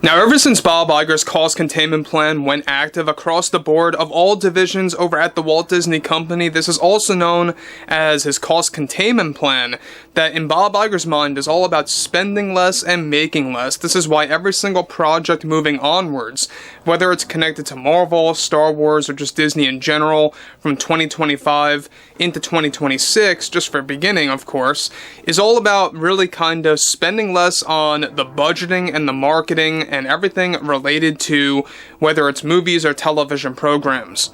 Now, ever since Bob Iger's cost containment plan went active across the board of all divisions over at the Walt Disney Company, this is also known as his cost containment plan, that in Bob Iger's mind is all about spending less and making less. This is why every single project moving onwards, whether it's connected to Marvel, Star Wars, or just Disney in general, from 2025 into 2026, just for beginning, of course, is all about really kind of spending less on the budgeting and the marketing and everything related to whether it's movies or television programs.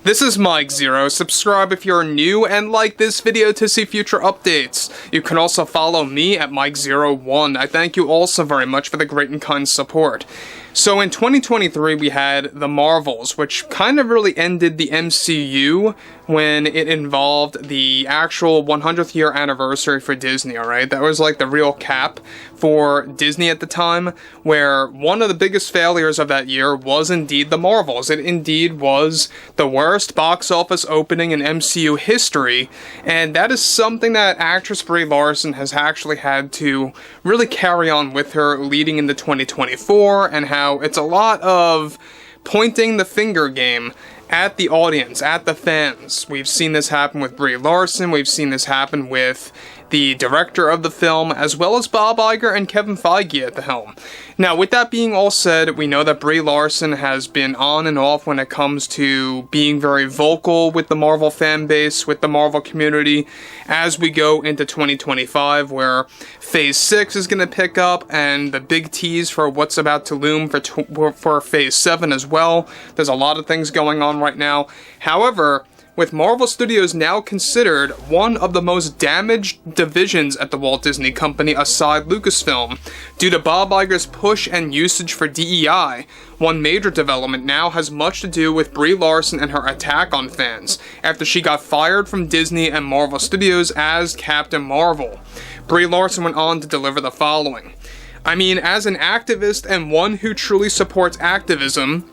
This is Mike Zero. Subscribe if you're new and like this video to see future updates. You can also follow me at Mike01. I thank you all so very much for the great and kind support. So in 2023 we had The Marvels, which kind of really ended the MCU when it involved the actual 100th year anniversary for Disney, alright? That was like the real cap for Disney at the time, where one of the biggest failures of that year was indeed The Marvels. It indeed was the worst box office opening in MCU history, and that is something that actress Brie Larson has actually had to really carry on with her leading into 2024, and how it's a lot of pointing the finger game at the audience, at the fans. We've seen this happen with Brie Larson, we've seen this happen with the director of the film, as well as Bob Iger and Kevin Feige at the helm. Now, with that being all said, we know that Brie Larson has been on and off when it comes to being very vocal with the Marvel fan base, with the Marvel community, as we go into 2025, where Phase 6 is going to pick up, and the big tease for what's about to loom for Phase 7 as well. There's a lot of things going on right now. However, with Marvel Studios now considered one of the most damaged divisions at the Walt Disney Company aside Lucasfilm, due to Bob Iger's push and usage for DEI, one major development now has much to do with Brie Larson and her attack on fans, after she got fired from Disney and Marvel Studios as Captain Marvel. Brie Larson went on to deliver the following. I mean, as an activist and one who truly supports activism,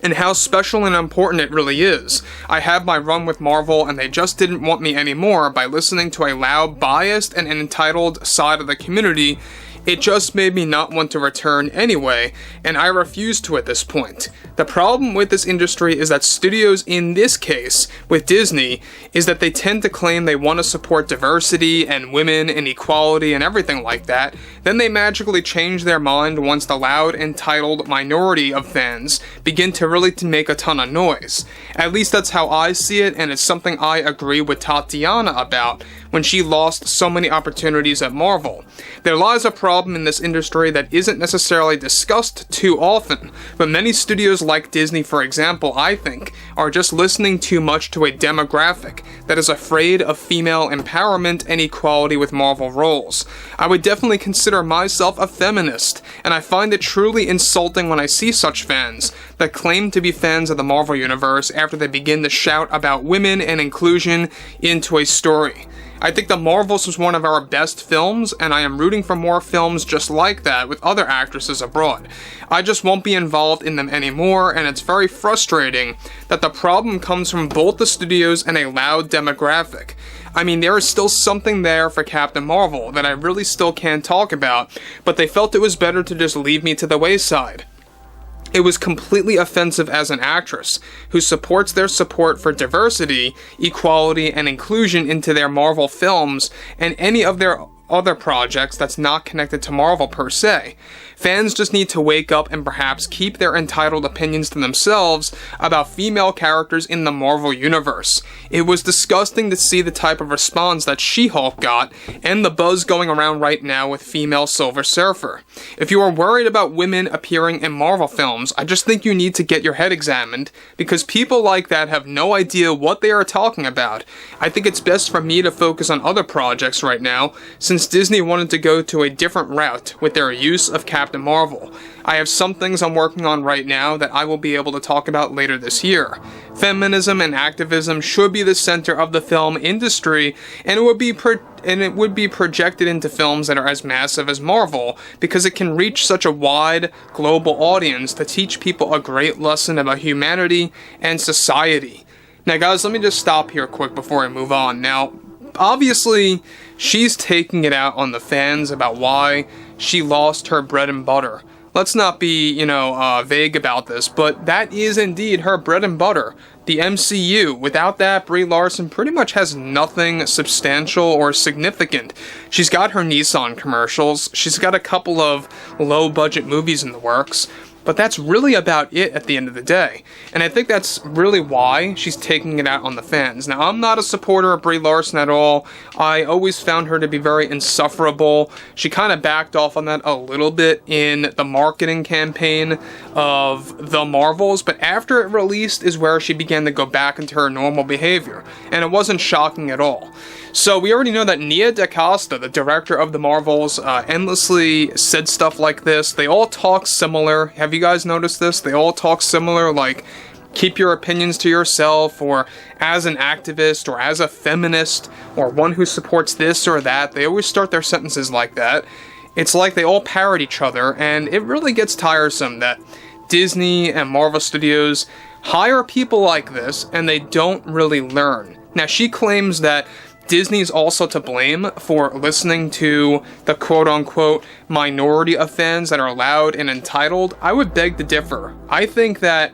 and how special and important it really is, I had my run with Marvel and they just didn't want me anymore by listening to a loud, biased, and entitled side of the community. It just made me not want to return anyway, and I refuse to at this point. The problem with this industry is that studios, in this case, with Disney, is that they tend to claim they want to support diversity and women and equality and everything like that, then they magically change their mind once the loud, entitled minority of fans begin to really make a ton of noise. At least that's how I see it, and it's something I agree with Tatiana about when she lost so many opportunities at Marvel. There lies a problem in this industry that isn't necessarily discussed too often, but many studios like Disney, for example, I think, are just listening too much to a demographic that is afraid of female empowerment and equality with Marvel roles. I would definitely consider myself a feminist, and I find it truly insulting when I see such fans that claim to be fans of the Marvel Universe after they begin to shout about women and inclusion into a story. I think The Marvels was one of our best films, and I am rooting for more films just like that with other actresses abroad. I just won't be involved in them anymore, and it's very frustrating that the problem comes from both the studios and a loud demographic. I mean, there is still something there for Captain Marvel that I really still can't talk about, but they felt it was better to just leave me to the wayside. It was completely offensive as an actress who supports their support for diversity, equality, and inclusion into their Marvel films and any of their other projects that's not connected to Marvel per se. Fans just need to wake up and perhaps keep their entitled opinions to themselves about female characters in the Marvel Universe. It was disgusting to see the type of response that She-Hulk got, and the buzz going around right now with female Silver Surfer. If you are worried about women appearing in Marvel films, I just think you need to get your head examined, because people like that have no idea what they are talking about. I think it's best for me to focus on other projects right now, since Disney wanted to go to a different route with their use of Captain Marvel. I have some things I'm working on right now that I will be able to talk about later this year. Feminism and activism should be the center of the film industry, and it would be projected into films that are as massive as Marvel, because it can reach such a wide global audience to teach people a great lesson about humanity and society. Now guys, let me just stop here quick before I move on. Now, obviously, she's taking it out on the fans about why she lost her bread and butter let's not be, vague about this, but that is indeed her bread and butter. The MCU. Without that, Brie Larson pretty much has nothing substantial or significant. She's got her Nissan commercials, she's got a couple of low-budget movies in the works, but that's really about it at the end of the day. And I think that's really why she's taking it out on the fans. Now, I'm not a supporter of Brie Larson at all. I always found her to be very insufferable. She kind of backed off on that a little bit in the marketing campaign of The Marvels, but after it released is where she began to go back into her normal behavior. And it wasn't shocking at all. So we already know that Nia DaCosta, the director of The Marvels, endlessly said stuff like this. They all talk similar. Have you guys noticed this? They all talk similar, like, keep your opinions to yourself, or as an activist, or as a feminist, or one who supports this or that. They always start their sentences like that. It's like they all parrot each other, and it really gets tiresome that Disney and Marvel Studios hire people like this, and they don't really learn. Now, she claims that Disney's also to blame for listening to the quote-unquote minority of fans that are loud and entitled. I would beg to differ. I think that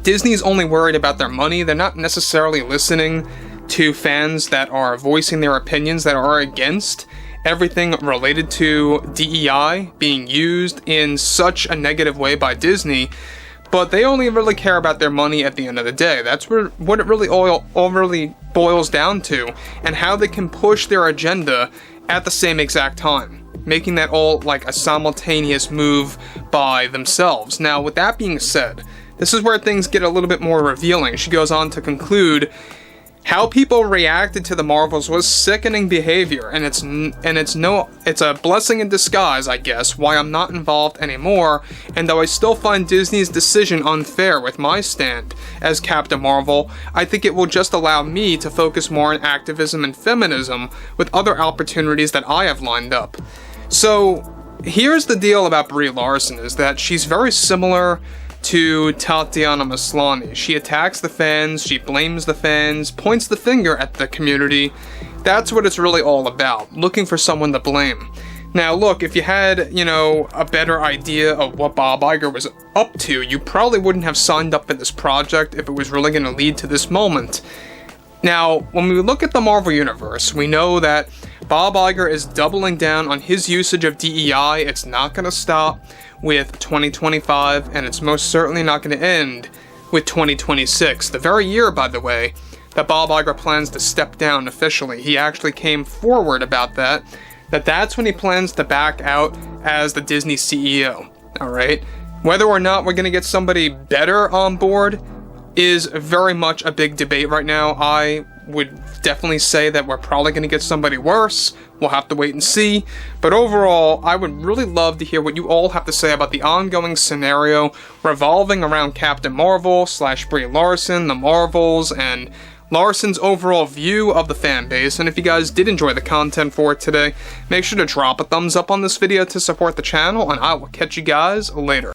Disney's only worried about their money. They're not necessarily listening to fans that are voicing their opinions that are against everything related to DEI being used in such a negative way by Disney. But they only really care about their money at the end of the day. That's what it really all really boils down to, and how they can push their agenda at the same exact time, making that all like a simultaneous move by themselves. Now, with that being said, this is where things get a little bit more revealing. She goes on to conclude, how people reacted to the Marvels was sickening behavior, and it's a blessing in disguise, I guess, why I'm not involved anymore, and though I still find Disney's decision unfair with my stand as Captain Marvel, I think it will just allow me to focus more on activism and feminism with other opportunities that I have lined up. So, here's the deal about Brie Larson, is that she's very similar to Tatiana Maslany. She attacks the fans, she blames the fans, points the finger at the community. That's what it's really all about, looking for someone to blame. Now look, if you had, a better idea of what Bob Iger was up to, you probably wouldn't have signed up for this project if it was really going to lead to this moment. Now, when we look at the Marvel Universe, we know that Bob Iger is doubling down on his usage of DEI. It's not going to stop with 2025, and it's most certainly not going to end with 2026. The very year, by the way, that Bob Iger plans to step down officially. He actually came forward about that's when he plans to back out as the Disney CEO. Alright? Whether or not we're going to get somebody better on board is very much a big debate right now. I would definitely say that we're probably going to get somebody worse. We'll have to wait and see. But overall, I would really love to hear what you all have to say about the ongoing scenario revolving around Captain Marvel / Brie Larson, the Marvels, and Larson's overall view of the fan base. And if you guys did enjoy the content for today, make sure to drop a thumbs up on this video to support the channel, and I will catch you guys later.